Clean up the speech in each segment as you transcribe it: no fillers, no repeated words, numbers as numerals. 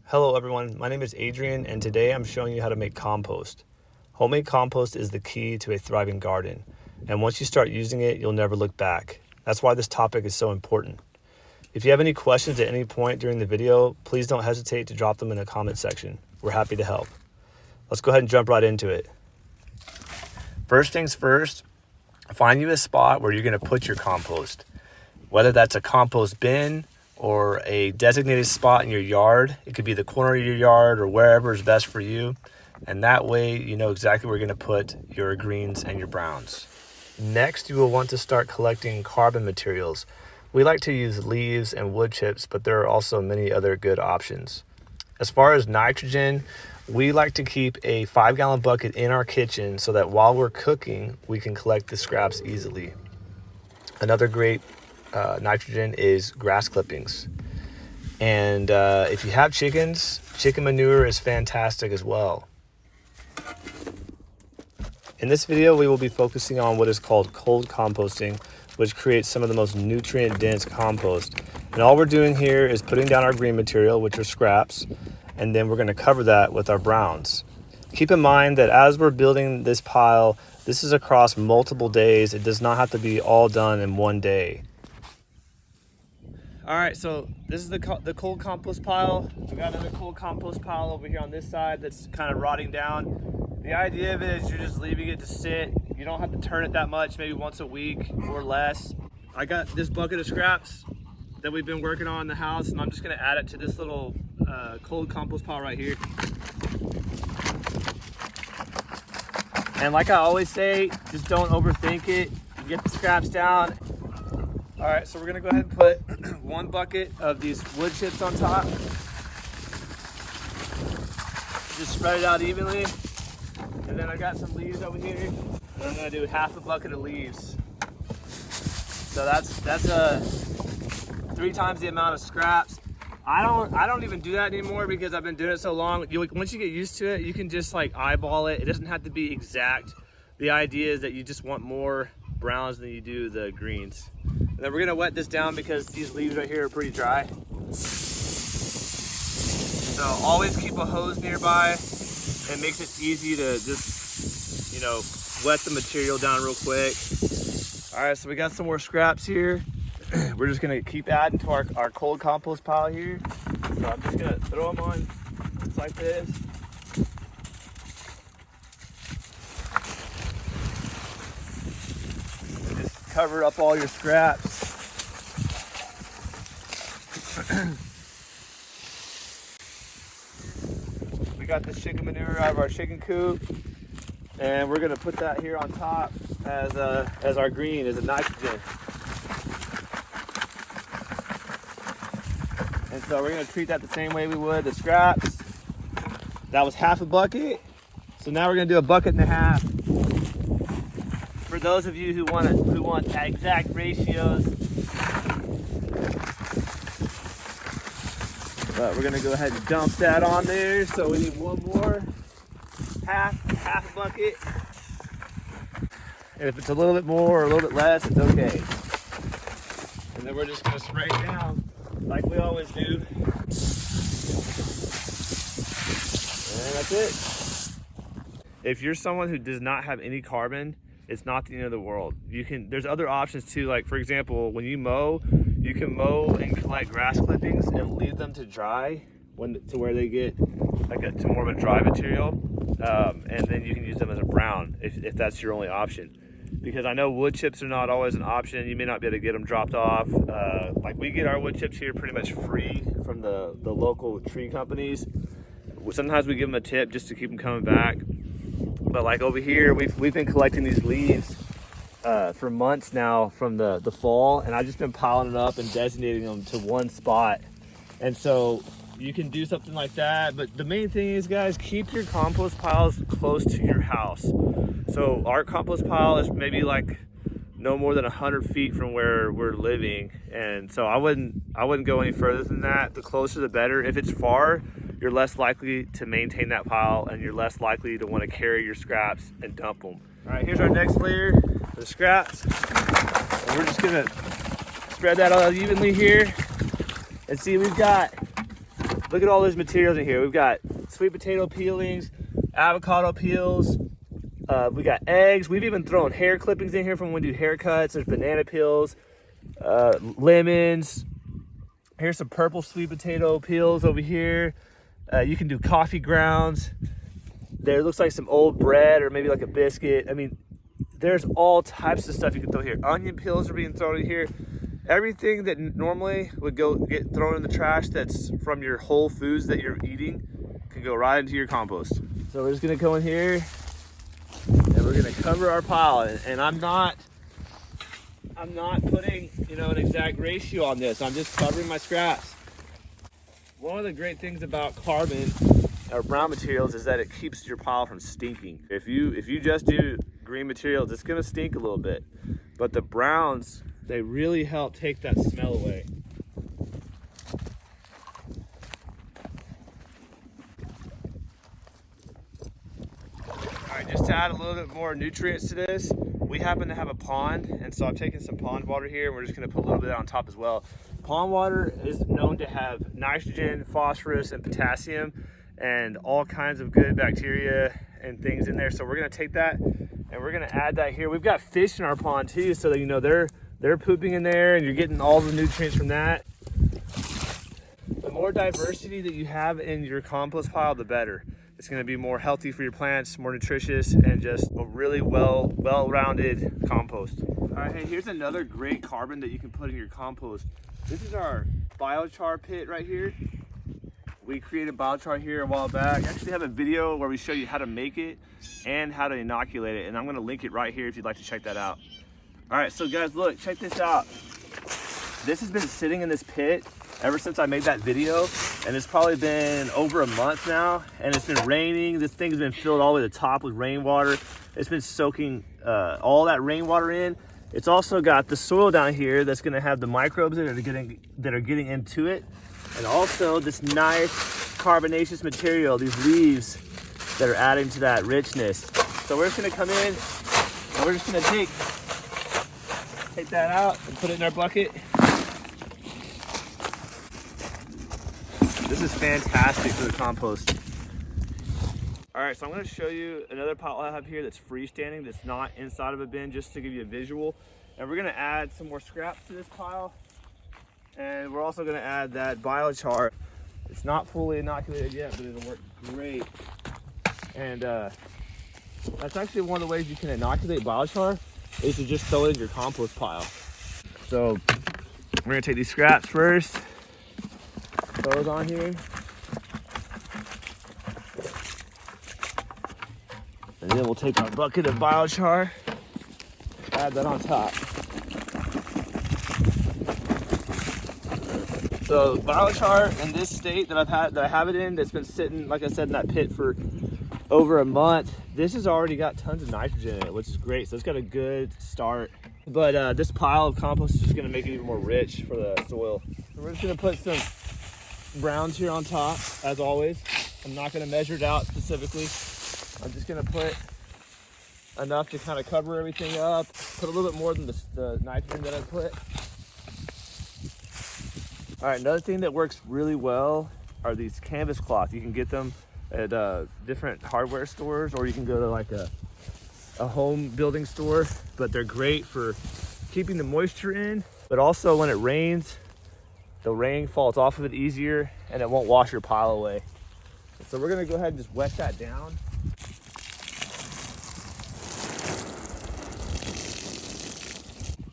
Hello everyone, my name is Adrian and today I'm showing you how to make compost. Homemade compost is the key to a thriving garden, and once you start using it, you'll never look back. That's why this topic is so important. If you have any questions at any point during the video, please don't hesitate to drop them in the comment section. We're happy to help. Let's go ahead and jump right into it. First things first, find you a spot where you're going to put your compost. Whether that's a compost bin or a designated spot in your yard. It could be the corner of your yard or wherever is best for you. And that way you know exactly where you're going to put your greens and your browns. Next, you will want to start collecting carbon materials. We like to use leaves and wood chips, but there are also many other good options. As far as nitrogen, we like to keep a 5-gallon bucket in our kitchen so that while we're cooking, we can collect the scraps easily. Another great nitrogen is grass clippings. And if you have chickens, chicken manure is fantastic as well. In this video, we will be focusing on what is called cold composting, which creates some of the most nutrient-dense compost. And all we're doing here is putting down our green material, which are scraps, and then we're going to cover that with our browns. Keep in mind that as we're building this pile, this is across multiple days. It does not have to be all done in one day. All right, so this is the cold compost pile. We got another cold compost pile over here on this side that's kind of rotting down. The idea of it is you're just leaving it to sit. You don't have to turn it that much, maybe once a week or less. I got this bucket of scraps that we've been working on in the house, and I'm just gonna add it to this little cold compost pile right here. And like I always say, just don't overthink it. Get the scraps down. All right, so we're gonna go ahead and put one bucket of these wood chips on top. Just spread it out evenly. And then I got some leaves over here. And I'm gonna do half a bucket of leaves. So that's 3 times the amount of scraps. I don't even do that anymore because I've been doing it so long. Once you get used to it, you can just like eyeball it. It doesn't have to be exact. The idea is that you just want more browns than you do the greens. And then we're gonna wet this down because these leaves right here are pretty dry. So always keep a hose nearby. It makes it easy to just, wet the material down real quick. All right, so we got some more scraps here. We're just gonna keep adding to our cold compost pile here. So I'm just gonna throw them on just like this. Just cover up all your scraps. We got this chicken manure out of our chicken coop, and we're gonna put that here on top as our green, as a nitrogen. And so we're gonna treat that the same way we would the scraps. That was half a bucket. So now we're gonna do a bucket and a half. For those of you who want exact ratios. But we're gonna go ahead and dump that on there. So we need one more, half a bucket. And if it's a little bit more or a little bit less, it's okay. And then we're just gonna spray it down like we always do. And that's it. If you're someone who does not have any carbon, it's not the end of the world. There's other options too. Like for example, when you mow, you can mow and collect grass clippings and leave them to dry to where they get to more of a dry material. And then you can use them as a brown if that's your only option. Because I know wood chips are not always an option. You may not be able to get them dropped off. Like we get our wood chips here pretty much free from the local tree companies. Sometimes we give them a tip just to keep them coming back. But like over here, we've been collecting these leaves for months now from the fall, and I've just been piling it up and designating them to one spot. And so you can do something like that, but the main thing is, guys, keep your compost piles close to your house. So our compost pile is maybe like no more than 100 feet from where we're living, and so I wouldn't go any further than that. The closer the better. If it's far, you're less likely to maintain that pile, and you're less likely to want to carry your scraps and dump them. All right, here's our next layer, the scraps. And we're just gonna spread that all evenly here. And see, we've got Look at all those materials in here. We've got sweet potato peelings, avocado peels. We got eggs. We've even thrown hair clippings in here from when we do haircuts. There's banana peels, lemons. Here's some purple sweet potato peels over here. You can do coffee grounds. There looks like some old bread or maybe like a biscuit. I mean, there's all types of stuff you can throw here. Onion peels are being thrown in here. Everything that normally would go get thrown in the trash that's from your whole foods that you're eating can go right into your compost. So we're just gonna go in here and we're gonna cover our pile. And I'm not putting, you know, an exact ratio on this. I'm just covering my scraps. One of the great things about carbon or brown materials is that it keeps your pile from stinking. If you just do green materials, it's gonna stink a little bit. But the browns, they really help take that smell away. All right, just to add a little bit more nutrients to this, we happen to have a pond, and so I'm taking some pond water here, and we're just gonna put a little bit on top as well. Pond water is known to have nitrogen, phosphorus, and potassium, and all kinds of good bacteria and things in there. So we're gonna take that and we're gonna add that here. We've got fish in our pond too, so that, you know, they're pooping in there and you're getting all the nutrients from that. The more diversity that you have in your compost pile, the better. It's gonna be more healthy for your plants, more nutritious, and just a really well-rounded compost. All right, hey, here's another great carbon that you can put in your compost. This is our biochar pit right here. We created biochar here a while back. I actually have a video where we show you how to make it and how to inoculate it, and I'm gonna link it right here if you'd like to check that out. All right, so guys, look, check this out. This has been sitting in this pit ever since I made that video, and it's probably been over a month now, and it's been raining. This thing's been filled all the way to the top with rainwater. It's been soaking all that rainwater in. It's also got the soil down here that's gonna have the microbes that are getting into it, and also this nice carbonaceous material, these leaves that are adding to that richness. So we're just gonna come in and we're just gonna take that out and put it in our bucket. This is fantastic for the compost. All right, so I'm gonna show you another pile I have here that's freestanding, that's not inside of a bin, just to give you a visual. And we're gonna add some more scraps to this pile. And we're also gonna add that biochar. It's not fully inoculated yet, but it'll work great. And that's actually one of the ways you can inoculate biochar, is to just throw it in your compost pile. So we're gonna take these scraps first, throw those on here. And then we'll take our bucket of biochar, add that on top. So biochar in this state that I have it in, that's been sitting, like I said, in that pit for over a month, this has already got tons of nitrogen in it, which is great. So it's got a good start. But this pile of compost is just gonna make it even more rich for the soil. So we're just gonna put some browns here on top, as always. I'm not gonna measure it out specifically. I'm just gonna put enough to kind of cover everything up. Put a little bit more than the nitrogen that I put. All right, another thing that works really well are these canvas cloths. You can get them at different hardware stores, or you can go to like a home building store, but they're great for keeping the moisture in, but also when it rains, the rain falls off of it easier and it won't wash your pile away. So we're gonna go ahead and just wet that down.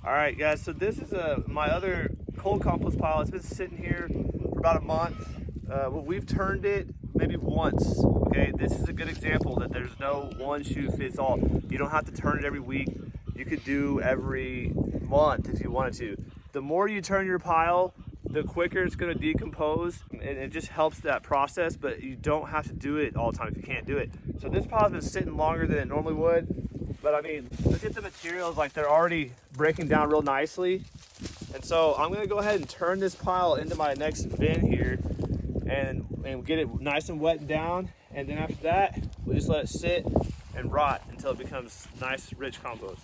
All right, guys, so this is my other cold compost pile. It's been sitting here for about a month. Well, we've turned it maybe once, okay? This is a good example that there's no one shoe fits all. You don't have to turn it every week. You could do every month if you wanted to. The more you turn your pile, the quicker it's gonna decompose, and it just helps that process, but you don't have to do it all the time if you can't do it. So this pile's been sitting longer than it normally would, but I mean, look at the materials, like they're already breaking down real nicely. And so I'm gonna go ahead and turn this pile into my next bin here and get it nice and wet down. And then after that, we'll just let it sit and rot until it becomes nice, rich compost.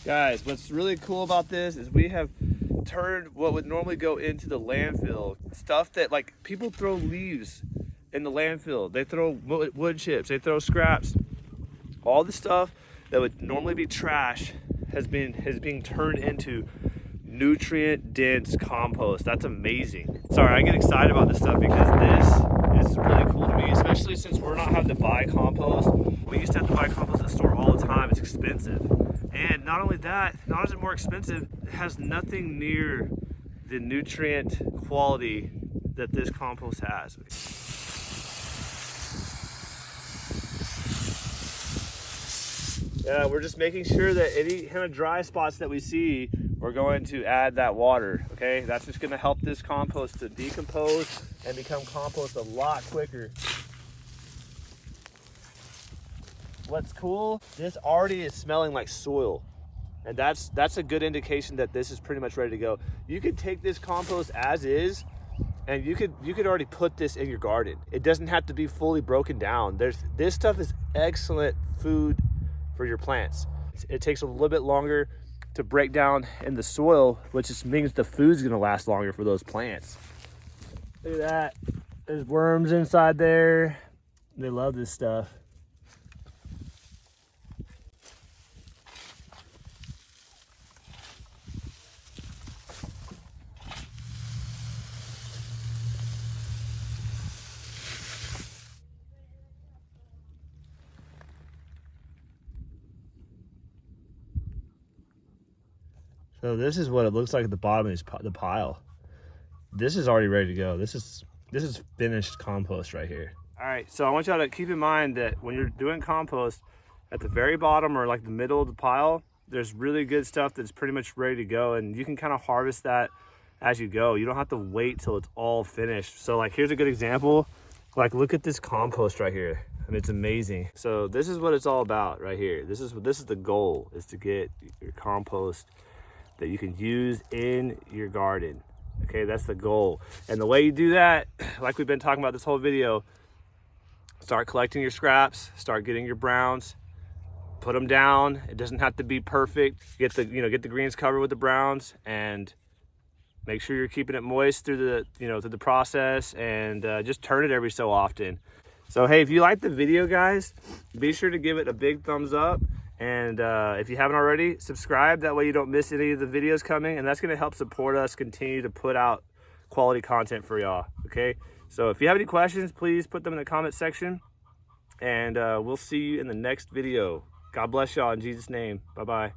Guys, what's really cool about this is we have turned what would normally go into the landfill, stuff that like people throw leaves in the landfill, they throw wood chips, they throw scraps, all the stuff that would normally be trash is being turned into nutrient dense compost. That's amazing. Sorry, I get excited about this stuff because this is really cool to me, especially since we're not having to buy compost. We used to have to buy compost at the store all the time. It's expensive. And not only that, not only is it more expensive, it has nothing near the nutrient quality that this compost has. Yeah, we're just making sure that any kind of dry spots that we see, we're going to add that water, okay? That's just gonna help this compost to decompose and become compost a lot quicker. What's cool, this already is smelling like soil. And that's a good indication that this is pretty much ready to go. You could take this compost as is, and you could already put this in your garden. It doesn't have to be fully broken down. This stuff is excellent food for your plants. It takes a little bit longer to break down in the soil, which just means the food's gonna last longer for those plants. Look at that. There's worms inside there. They love this stuff. So this is what it looks like at the bottom of the pile. This is already ready to go. This is finished compost right here. All right, so I want y'all to keep in mind that when you're doing compost, at the very bottom or like the middle of the pile, there's really good stuff that's pretty much ready to go, and you can kind of harvest that as you go. You don't have to wait till it's all finished. So like, here's a good example. Like, look at this compost right here. I mean, it's amazing. So this is what it's all about right here. This is the goal, is to get your compost that you can use in your garden. Okay, that's the goal. And the way you do that, like we've been talking about this whole video, start collecting your scraps, start getting your browns, put them down. It doesn't have to be perfect. Get the greens covered with the browns, and make sure you're keeping it moist through the process, and just turn it every so often. So hey, if you like the video, guys, be sure to give it a big thumbs up. And if you haven't already, subscribe. That way you don't miss any of the videos coming, and that's going to help support us continue to put out quality content for y'all. Okay, so if you have any questions, please put them in the comment section, and we'll see you in the next video. God bless y'all in Jesus' name. Bye-bye.